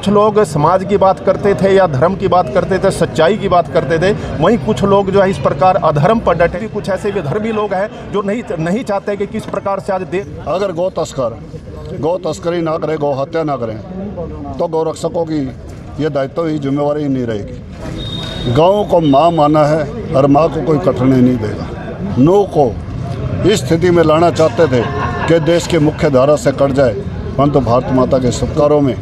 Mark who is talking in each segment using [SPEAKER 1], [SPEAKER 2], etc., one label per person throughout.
[SPEAKER 1] कुछ लोग समाज की बात करते थे या धर्म की बात करते थे, सच्चाई की बात करते थे, वहीं कुछ लोग जो है इस प्रकार अधर्म पर डटे। कुछ ऐसे विधर्मी लोग हैं जो नहीं चाहते कि किस प्रकार से आज
[SPEAKER 2] अगर गौ तस्करी ना करें, गौ हत्या ना करें, तो गौरक्षकों की ये दायित्व ही जिम्मेवारी नहीं रहेगी। गौ को माँ माना है और माँ को कोई कटने नहीं देगा। नूह को इस स्थिति में लाना चाहते थे कि देश की मुख्य धारा से कट जाए, परंतु भारत माता के सत्कारों में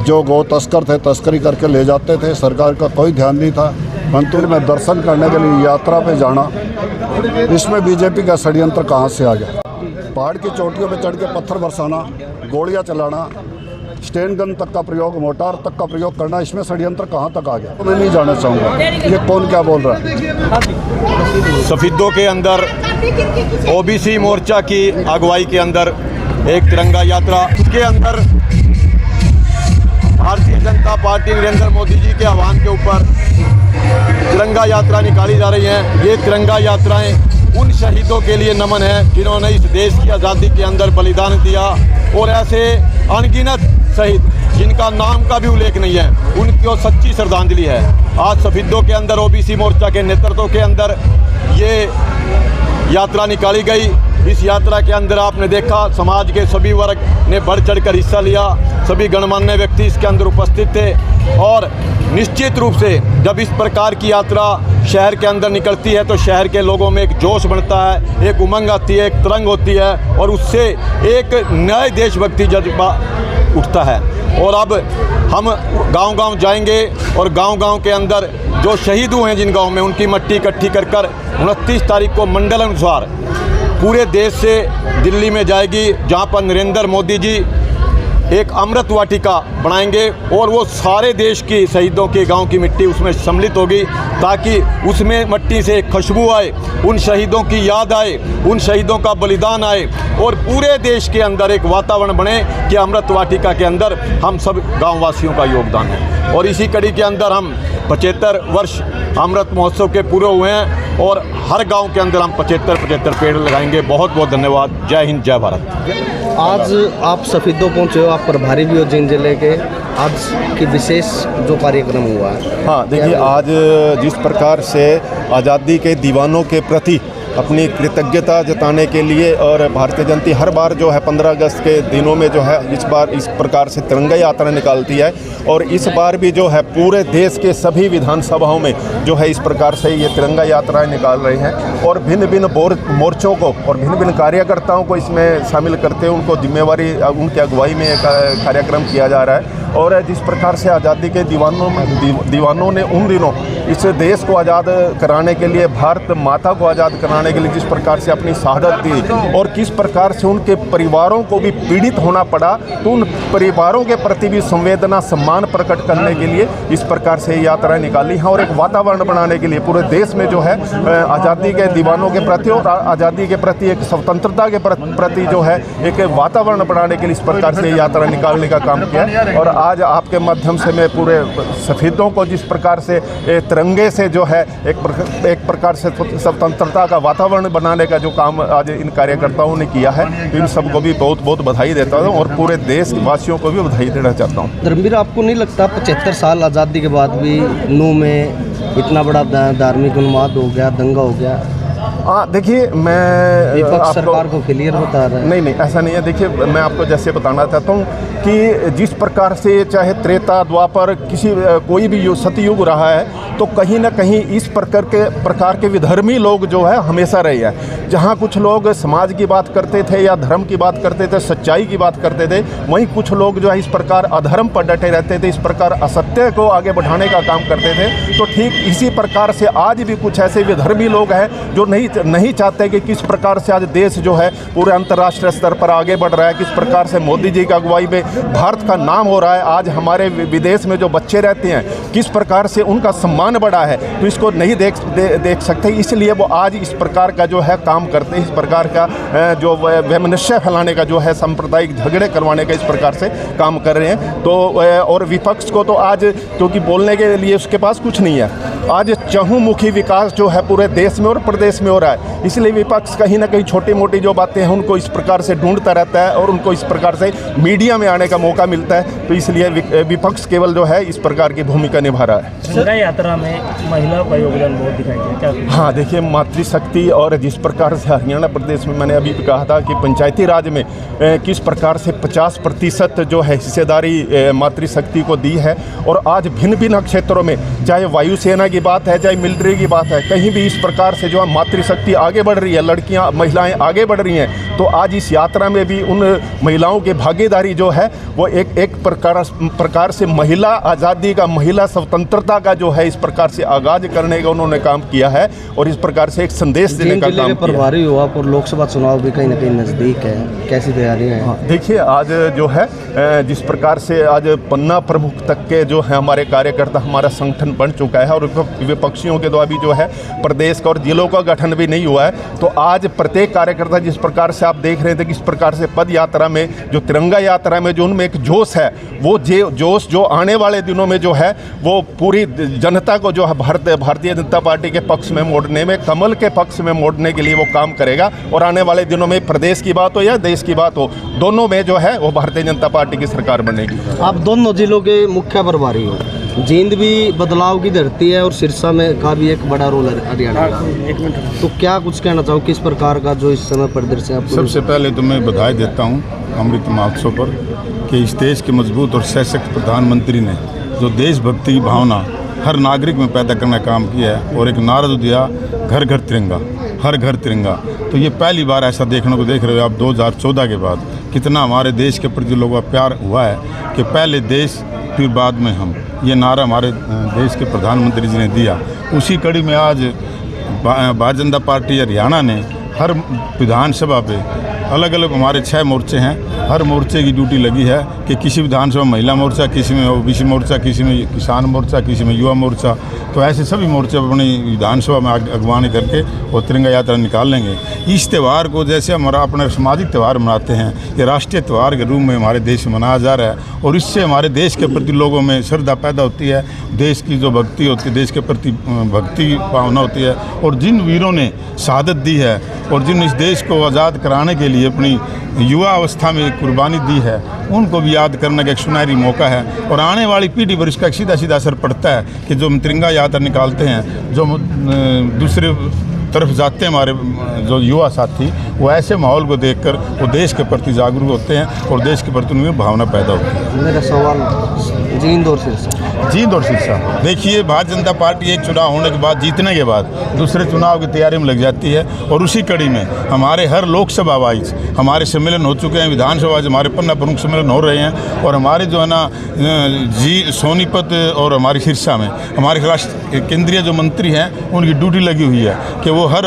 [SPEAKER 2] जो गौ तस्कर थे तस्करी करके ले जाते थे, सरकार का कोई ध्यान नहीं था। परंतु में दर्शन करने के लिए यात्रा पे जाना, इसमें बीजेपी का षड्यंत्र कहाँ से आ गया? पहाड़ की चोटियों पे चढ़ के पत्थर बरसाना, गोलियां चलाना, स्टेन गन तक का प्रयोग, मोटार तक का प्रयोग करना, इसमें षड्यंत्र कहाँ तक आ गया? तो मैं नहीं जानना चाहूँगा ये कौन क्या बोल रहा है।
[SPEAKER 3] सफेदों के अंदर ओबीसी मोर्चा की अगुवाई के अंदर एक तिरंगा यात्रा, उसके अंदर भारतीय जनता पार्टी नरेंद्र मोदी जी के आह्वान के ऊपर तिरंगा यात्रा निकाली जा रही है। ये तिरंगा यात्राएं उन शहीदों के लिए नमन है जिन्होंने इस देश की आज़ादी के अंदर बलिदान दिया, और ऐसे अनगिनत शहीद जिनका नाम का भी उल्लेख नहीं है, उनको सच्ची श्रद्धांजलि है। आज सफेदों के अंदर ओबीसी मोर्चा के नेतृत्व के अंदर ये यात्रा निकाली गई। इस यात्रा के अंदर आपने देखा समाज के सभी वर्ग ने बढ़ चढ़कर हिस्सा लिया, सभी गणमान्य व्यक्ति इसके अंदर उपस्थित थे। और निश्चित रूप से जब इस प्रकार की यात्रा शहर के अंदर निकलती है तो शहर के लोगों में एक जोश बढ़ता है, एक उमंग आती है, एक तरंग होती है, और उससे एक नए देशभक्ति जज्बा उठता है। और अब हम गांव-गांव जाएंगे और गांव-गांव के अंदर जो शहीद हुए हैं जिन गांव में, उनकी मट्टी इकट्ठी कर 29 तारीख को मंडल अनुसार पूरे देश से दिल्ली में जाएगी, जहां पर नरेंद्र मोदी जी एक अमृत वाटिका बनाएंगे और वो सारे देश की शहीदों के गांव की मिट्टी उसमें सम्मिलित होगी, ताकि उसमें मिट्टी से एक खुशबू आए, उन शहीदों की याद आए, उन शहीदों का बलिदान आए, और पूरे देश के अंदर एक वातावरण बने कि अमृत वाटिका के अंदर हम सब गांववासियों का योगदान है। और इसी कड़ी के अंदर हम 75 वर्ष अमृत महोत्सव के पूरे हुए हैं और हर गांव के अंदर हम 75 पेड़ लगाएंगे। बहुत बहुत धन्यवाद। जय हिंद, जय भारत।
[SPEAKER 4] आज आप सफेदों पहुंचे हो, आप प्रभारी भी हो जिन जिले के, आज की विशेष जो कार्यक्रम हुआ है।
[SPEAKER 1] हाँ, देखिए आज जिस प्रकार से आज़ादी के दीवानों के प्रति अपनी कृतज्ञता जताने के लिए, और भारतीय जनता हर बार जो है 15 अगस्त के दिनों में जो है इस बार इस प्रकार से तिरंगा यात्रा निकालती है, और इस बार भी जो है पूरे देश के सभी विधानसभाओं में जो है इस प्रकार से ये तिरंगा यात्राएं निकाल रहे हैं, और भिन्न भिन्न मोर्चों को और भिन्न भिन्न कार्यकर्ताओं को इसमें शामिल करते हुए उनको जिम्मेवारी, उनकी अगुवाई में कार्यक्रम किया जा रहा है। और जिस प्रकार से आज़ादी के दीवानों ने उन दिनों इस देश को आज़ाद कराने के लिए, भारत माता को आज़ाद कराने के लिए जिस प्रकार से अपनी शहादत दी, और किस प्रकार से उनके परिवारों को भी पीड़ित होना पड़ा, तो उन परिवारों के प्रति भी संवेदना, सम्मान प्रकट करने के लिए इस प्रकार से यात्राएं निकाली हैं, और एक वातावरण बनाने के लिए पूरे देश में जो है आज़ादी के दीवानों के प्रति और आज़ादी के प्रति, एक स्वतंत्रता के प्रति जो है एक वातावरण बनाने के लिए इस प्रकार से यात्रा निकालने का काम किया। और आज आपके माध्यम से मैं पूरे सफेदों को जिस प्रकार से तिरंगे से जो है एक प्रकार से स्वतंत्रता का वातावरण बनाने का जो काम आज इन कार्यकर्ताओं ने किया है, इन सबको भी बहुत बहुत बधाई देता हूँ, और पूरे देश वासियों को भी बधाई देना चाहता हूँ।
[SPEAKER 4] धर्मवीर, आपको नहीं लगता 75 साल आज़ादी के बाद भी नूह में इतना बड़ा धार्मिक उन्माद हो गया, दंगा हो गया?
[SPEAKER 1] हाँ, देखिए मैं
[SPEAKER 4] विपक्ष सरकार को क्लियर बता रहा है।
[SPEAKER 1] नहीं, ऐसा नहीं है। देखिए मैं आपको जैसे बताना चाहता हूँ कि जिस प्रकार से चाहे त्रेता द्वापर कोई भी सतयुग रहा है, तो कहीं ना कहीं इस प्रकार के विधर्मी लोग जो है हमेशा रहे हैं। जहाँ कुछ लोग समाज की बात करते थे या धर्म की बात करते थे, सच्चाई की बात करते थे, वहीं कुछ लोग जो है इस प्रकार अधर्म पर डटे रहते थे, इस प्रकार असत्य को आगे बढ़ाने का काम करते थे। तो ठीक इसी प्रकार से आज भी कुछ ऐसे विधर्मी लोग हैं जो नहीं चाहते कि किस प्रकार से आज देश जो है पूरे अंतर्राष्ट्रीय स्तर पर आगे बढ़ रहा है, किस प्रकार से मोदी जी की अगुवाई में भारत का नाम हो रहा है। आज हमारे विदेश में जो बच्चे रहते हैं, किस प्रकार से उनका सम्मान बढ़ा है, तो इसको नहीं देख सकते। इसलिए वो आज इस प्रकार का जो है काम करते हैं, इस प्रकार का जो वैमनस्य फैलाने का जो है, सांप्रदायिक झगड़े करवाने का इस प्रकार से काम कर रहे हैं। तो और विपक्ष को तो आज क्योंकि बोलने के लिए उसके पास कुछ नहीं है, आज चहुमुखी विकास जो है पूरे देश में और प्रदेश में हो रहा है, इसलिए विपक्ष कहीं ना कहीं छोटी मोटी जो बातें हैं उनको इस प्रकार से ढूंढता रहता है और उनको इस प्रकार से मीडिया में आने दिखाने का मौका मिलता है। तो इसलिए विपक्ष केवल जो है इस प्रकार की भूमिका निभा रहा है।
[SPEAKER 5] तिरंगा यात्रा में महिलाओं का योगदान बहुत दिखाई दिया क्या?
[SPEAKER 1] हाँ, देखिए मातृशक्ति और जिस प्रकार से हरियाणा प्रदेश में मैंने अभी भी कहा था कि पंचायती राज में किस प्रकार से 50% जो है हिस्सेदारी मातृशक्ति को दी है। और आज भिन्न भिन्न क्षेत्रों में, चाहे वायुसेना की बात है, चाहे मिलिट्री की बात है, कहीं भी इस प्रकार से जो है मातृशक्ति आगे बढ़ रही है, लड़कियां महिलाएं आगे बढ़ रही हैं। तो आज इस यात्रा में भी उन महिलाओं की भागीदारी जो है वो एक प्रकार से महिला आज़ादी का, महिला स्वतंत्रता का जो है इस प्रकार से आगाज करने का उन्होंने काम किया है और इस प्रकार से एक संदेश देने का काम किया।
[SPEAKER 4] प्रभारी हुआ पर लोकसभा चुनाव भी कहीं ना कहीं नज़दीक है, कैसी तैयारियां हैं?
[SPEAKER 1] देखिए आज जो है जिस प्रकार से आज पन्ना प्रमुख तक के जो है हमारे कार्यकर्ता, हमारा संगठन बन चुका है और विपक्षियों के द्वारा भी जो है प्रदेश का और जिलों का गठन भी नहीं हुआ है। तो आज प्रत्येक कार्यकर्ता जिस प्रकार से आप देख रहे थे किस प्रकार से पद यात्रा में, जो तिरंगा यात्रा में जो उनमें एक जोश है, वो जोश जो आने वाले दिनों में जो है वो पूरी जनता को जो है भारतीय जनता पार्टी के पक्ष में मोड़ने में, कमल के पक्ष में मोड़ने के लिए वो काम करेगा। और आने वाले दिनों में प्रदेश की बात हो या देश की बात हो, दोनों में जो है वो भारतीय जनता पार्टी की सरकार बनेगी।
[SPEAKER 4] आप दोनों जिलों के मुख्य प्रभारी हो, जींद भी बदलाव की धरती है और सिरसा में का भी एक बड़ा रोल है हरियाणा का। तो क्या कुछ कहना चाहो किस प्रकार का जो इस समय परिदृश्य है?
[SPEAKER 6] सबसे पहले तो मैं बधाई देता हूँ अमृत महोत्सव पर कि इस देश के मजबूत और सशक्त प्रधानमंत्री ने जो देशभक्ति की भावना हर नागरिक में पैदा करने का काम किया है और एक नारा जो दिया, घर घर तिरंगा, हर घर तिरंगा। तो ये पहली बार ऐसा देखने को देख रहे हो आप 2014 के बाद कितना हमारे देश के प्रति लोगों का प्यार हुआ है कि पहले देश फिर बाद में हम, ये नारा हमारे देश के प्रधानमंत्री जी ने दिया। उसी कड़ी में आज भारतीय जनता पार्टी हरियाणा ने हर विधानसभा पे अलग अलग हमारे 6 मोर्चे हैं, हर मोर्चे की ड्यूटी लगी है कि किसी विधानसभा महिला मोर्चा, किसी में ओबीसी मोर्चा, किसी में किसान मोर्चा, किसी में युवा मोर्चा, तो ऐसे सभी मोर्चे अपनी विधानसभा में अगवानी करके वो तिरंगा यात्रा निकाल लेंगे। इस त्यौहार को जैसे हमारा अपने सामाजिक त्यौहार मनाते हैं, ये राष्ट्रीय त्यौहार के रूप में हमारे देश में मनाया जा रहा है और इससे हमारे देश के प्रति लोगों में श्रद्धा पैदा होती है, देश की जो भक्ति होती है, देश के प्रति भक्ति भावना होती है। और जिन वीरों ने शहादत दी है और जिन इस देश को आज़ाद कराने के लिए अपनी युवा अवस्था में कुर्बानी दी है, उनको भी याद करने का एक सुनहरी मौका है। और आने वाली पीढ़ी पर इसका एक सीधा सीधा असर पड़ता है कि जो हम तिरंगा यात्रा निकालते हैं, जो दूसरे तरफ जाते हैं हमारे जो युवा साथी, वो ऐसे माहौल को देखकर वो देश के प्रति जागरूक होते हैं और देश के प्रति उनमें भावना पैदा होती है।
[SPEAKER 4] मेरा सवाल जींद और सिरसा,
[SPEAKER 6] देखिए भारतीय जनता पार्टी एक चुनाव होने के बाद, जीतने के बाद दूसरे चुनाव की तैयारी में लग जाती है और उसी कड़ी में हमारे हर लोकसभा वाइज हमारे सम्मेलन हो चुके हैं, विधानसभा वाइज हमारे पन्ना प्रमुख सम्मेलन हो रहे हैं और हमारे जो है ना सोनीपत और हमारी सिरसा में हमारे राष्ट्रीय केंद्रीय जो मंत्री हैं उनकी ड्यूटी लगी हुई है कि वो हर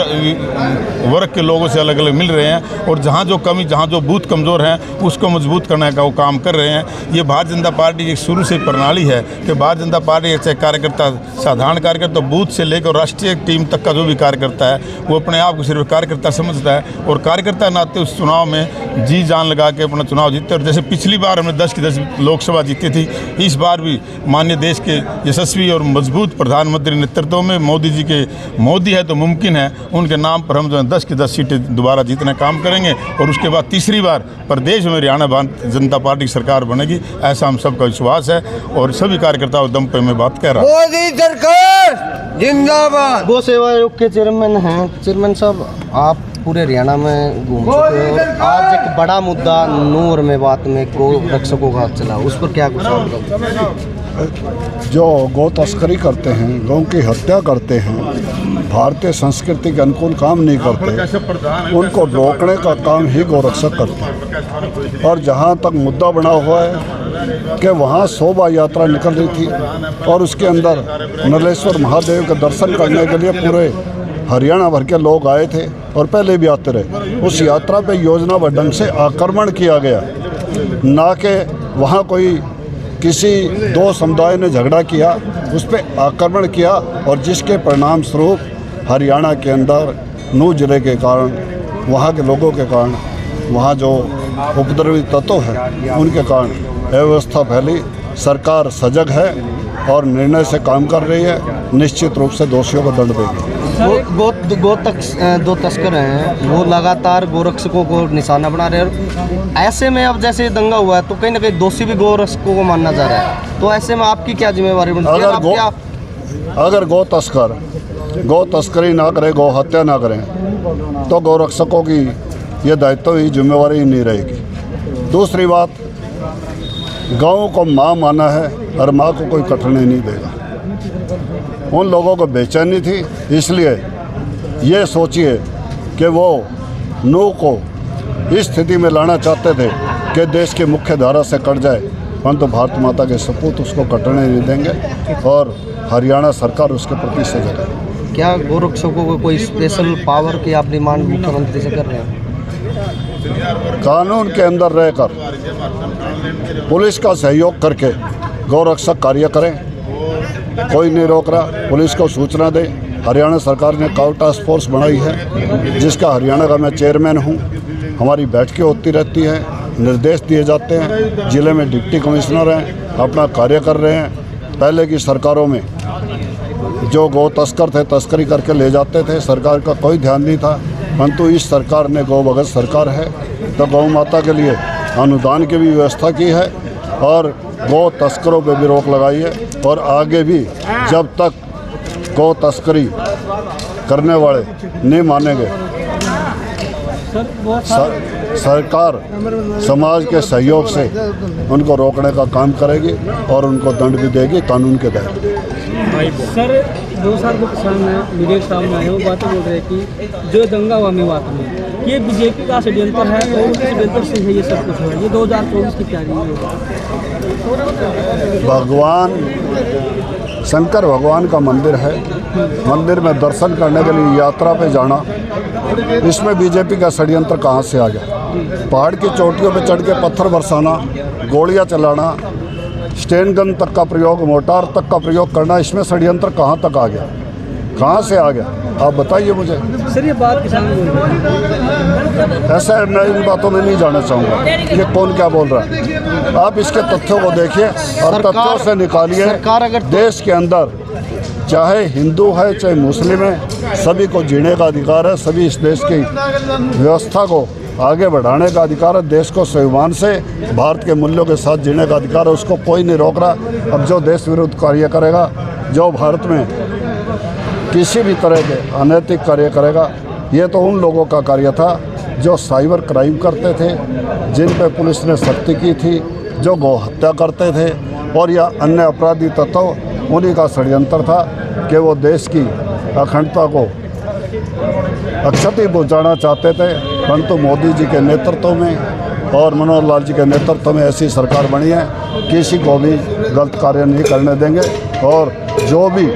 [SPEAKER 6] वर्ग के लोगों से अलग अलग मिल रहे हैं और जहाँ जो कमी, जहाँ जो बूथ कमज़ोर हैं उसको मजबूत करने का वो काम कर रहे हैं। ये भारतीय जनता पार्टी की शुरू से प्रणाली है कि भारतीय जनता पार्टी चाहे कार्यकर्ता, साधारण कार्यकर्ता, बूथ से लेकर राष्ट्रीय टीम तक का जो भी कार्यकर्ता है वो अपने आप को सिर्फ कार्यकर्ता समझता है और कार्यकर्ता नाते उस चुनाव में जी जान लगा के अपना चुनाव जीतते। और जैसे पिछली बार हमने 10 की 10 लोकसभा जीती थी, इस बार भी माननीय देश के यशस्वी और मजबूत प्रधानमंत्री नेतृत्व में मोदी है तो मुमकिन है, उनके नाम पर हम जो है 10 की 10 सीटें दोबारा जीतने का काम करेंगे और उसके बाद तीसरी बार प्रदेश में हरियाणा भारतीय जनता पार्टी की सरकार बनेगी, ऐसा हम सबका विश्वास है और सभी कार्यकर्ताओं दम पे मैं बात कह रहा हूँ।
[SPEAKER 7] मोदी सरकार जिंदाबाद।
[SPEAKER 4] गो सेवा आयोग के चेयरमैन हैं। चेयरमैन साहब, आप पूरे हरियाणा में घूम चुके हो और आज एक बड़ा मुद्दा नूर में बात में गो रक्षकों का चला, उस पर क्या कुछ आप
[SPEAKER 2] जो गौ तस्करी करते हैं, गौ की हत्या करते हैं, भारतीय संस्कृति के अनुकूल काम नहीं करते, उनको रोकने का काम ही गौरक्षक करते हैं। और जहाँ तक मुद्दा बना हुआ है कि वहाँ शोभा यात्रा निकल रही थी और उसके अंदर नलेश्वर महादेव के दर्शन करने के लिए पूरे हरियाणा भर के लोग आए थे और पहले भी आते रहे। उस यात्रा पे योजनाबद्ध ढंग से आक्रमण किया गया, ना कि वहाँ कोई किसी दो समुदाय ने झगड़ा किया, उस पर आक्रमण किया और जिसके परिणाम स्वरूप हरियाणा के अंदर नूह जिले के कारण, वहाँ के लोगों के कारण, वहाँ जो उपद्रवी तत्व हैं उनके कारण अव्यवस्था फैली। सरकार सजग है और निर्णय से काम कर रही है, निश्चित रूप से दोषियों को दंड देगी।
[SPEAKER 4] दो तस्कर हैं, वो लगातार गोरक्षकों को निशाना बना रहे हैं। ऐसे में अब जैसे दंगा हुआ है तो कहीं ना कहीं दोषी भी गोरक्षकों को मानना जा रहा है, तो ऐसे में आपकी क्या जिम्मेवारी बनती है?
[SPEAKER 2] अगर गौ तस्करी ना करें, गौ हत्या ना करें, तो गौरक्षकों की ये दायित्व ही जिम्मेवारी ही नहीं रहेगी। दूसरी बात, गाँव को माँ माना है और माँ को कोई कटने नहीं देगा। उन लोगों को बेचैनी थी, इसलिए ये सोचिए कि वो नूह को इस स्थिति में लाना चाहते थे कि देश की मुख्य धारा से कट जाए, परंतु भारत माता के सपूत उसको कटने नहीं देंगे और हरियाणा सरकार उसके प्रति सजग है।
[SPEAKER 4] क्या गोरक्षकों को कोई स्पेशल पावर की आप डिमांड मुख्यमंत्री से कर रहे हैं?
[SPEAKER 2] कानून के अंदर रहकर पुलिस का सहयोग करके गौरक्षक कार्य करें, कोई नहीं रोक रहा। पुलिस को सूचना दे। हरियाणा सरकार ने काउ टास्क फोर्स बनाई है, जिसका हरियाणा का मैं चेयरमैन हूँ। हमारी बैठकें होती रहती हैं, निर्देश दिए जाते हैं। ज़िले में डिप्टी कमिश्नर हैं, अपना कार्य कर रहे हैं। पहले की सरकारों में जो गौ तस्कर थे, तस्करी करके ले जाते थे, सरकार का कोई ध्यान नहीं था। परंतु इस सरकार ने गौ भगत सरकार है, तो गौ माता के लिए अनुदान की भी व्यवस्था की है और गौ तस्करों पे भी रोक लगाई है। और आगे भी जब तक गौ तस्करी करने वाले नहीं मानेंगे, सरकार समाज के सहयोग से उनको रोकने का काम करेगी और उनको दंड भी देगी कानून के तहत।
[SPEAKER 5] सर 2 साल के किसान हैं, विवेक सामने आए, वो बातें बोल रहे हैं कि जो दंगा हुआ मेवात में ये बीजेपी का षड्यंत्र है और उनके षड्यंत्र से है ये सब कुछ है। ये 2024 की तैयारी है।
[SPEAKER 2] भगवान शंकर भगवान का मंदिर है, मंदिर में दर्शन करने के लिए यात्रा पे जाना, इसमें बीजेपी का षड्यंत्र कहाँ से आ गया? पहाड़ की चोटियों पे चढ़ के पत्थर बरसाना, गोलियां चलाना, स्टेन गन तक का प्रयोग, मोटार तक का प्रयोग करना, इसमें षड्यंत्र कहाँ तक आ गया? कहाँ से आ गया? आप बताइए मुझे।
[SPEAKER 5] सर ये बात किसान बोल रहे हैं।
[SPEAKER 2] ऐसा मैं इन बातों में नहीं जाना चाहूँगा कि कौन क्या बोल रहा है। आप इसके तथ्यों को देखिए और तथ्यों से निकालिए। देश के अंदर चाहे हिंदू है चाहे मुस्लिम है, सभी को जीने का अधिकार है। सभी इस देश की व्यवस्था को आगे बढ़ाने का अधिकार है। देश को स्वाभिमान से भारत के मूल्यों के साथ जीने का अधिकार है, उसको कोई नहीं रोक रहा। अब जो देश विरुद्ध कार्य करेगा, जो भारत में किसी भी तरह के अनैतिक कार्य करेगा, ये तो उन लोगों का कार्य था जो साइबर क्राइम करते थे, जिन पे पुलिस ने सख्ती की थी, जो गौ हत्या करते थे और या अन्य अपराधी तत्व, उन्हीं का षड्यंत्र था कि वो देश की अखंडता को अक्षति पहुँचाना चाहते थे। परंतु मोदी जी के नेतृत्व में और मनोहर लाल जी के नेतृत्व में ऐसी सरकार बनी है, किसी को भी गलत कार्य नहीं करने देंगे और जो भी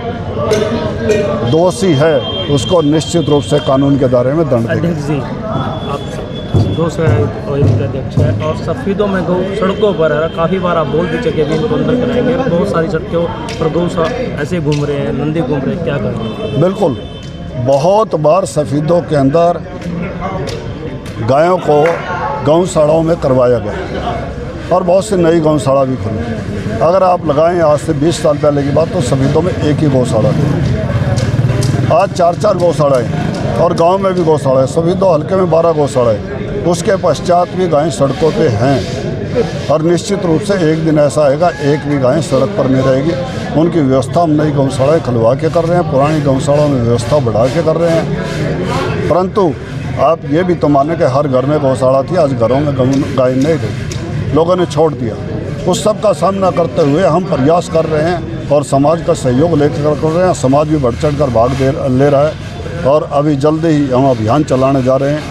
[SPEAKER 2] दोषी है उसको निश्चित रूप से कानून के दायरे में दंड देंगे।
[SPEAKER 5] अध्यक्ष जी, आप 2 के अध्यक्ष हैं और सफेदों में गौ सड़कों पर है, काफ़ी बार आप बोल भी चुके भी इनको अंदर कराएंगे। बहुत सारी सड़कों पर गौ ऐसे घूम रहे हैं, नंदी घूम रहे हैं, क्या करेंगे?
[SPEAKER 2] बिल्कुल, बहुत बार सफेदों के अंदर गायों को गौशालाओं में करवाया गया और बहुत सी नई गौशाला भी खुली। अगर आप लगाएं आज से 20 साल पहले की बात, तो सफेदों में एक ही गौशाला थी। आज 4-4 गौशालाएँ और गांव में भी गौशाला है। सफेदों हल्के में 12 गौशाला है। उसके पश्चात भी गायें सड़कों पे हैं और निश्चित रूप से एक दिन ऐसा आएगा एक भी गाय सड़क पर नहीं रहेगी। उनकी व्यवस्था हम नई गौशालाएँ खुलवा के कर रहे हैं, पुरानी गौशालाओं में व्यवस्था बढ़ा के कर रहे हैं। परंतु आप ये भी तो माने कि हर घर में गौशाला थी, आज घरों में गाय नहीं रही, लोगों ने छोड़ दिया। उस सब का सामना करते हुए हम प्रयास कर रहे हैं और समाज का सहयोग लेकर कर रहे हैं। समाज भी बढ़ चढ़ कर भाग ले रहा है और अभी जल्दी ही हम अभियान चलाने जा रहे हैं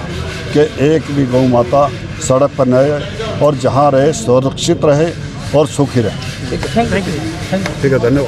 [SPEAKER 2] कि एक भी गौ माता सड़क पर न रहे और जहाँ रहे सुरक्षित रहे और सुखी रहे।
[SPEAKER 5] Thank you.
[SPEAKER 2] ठीक है, धन्यवाद।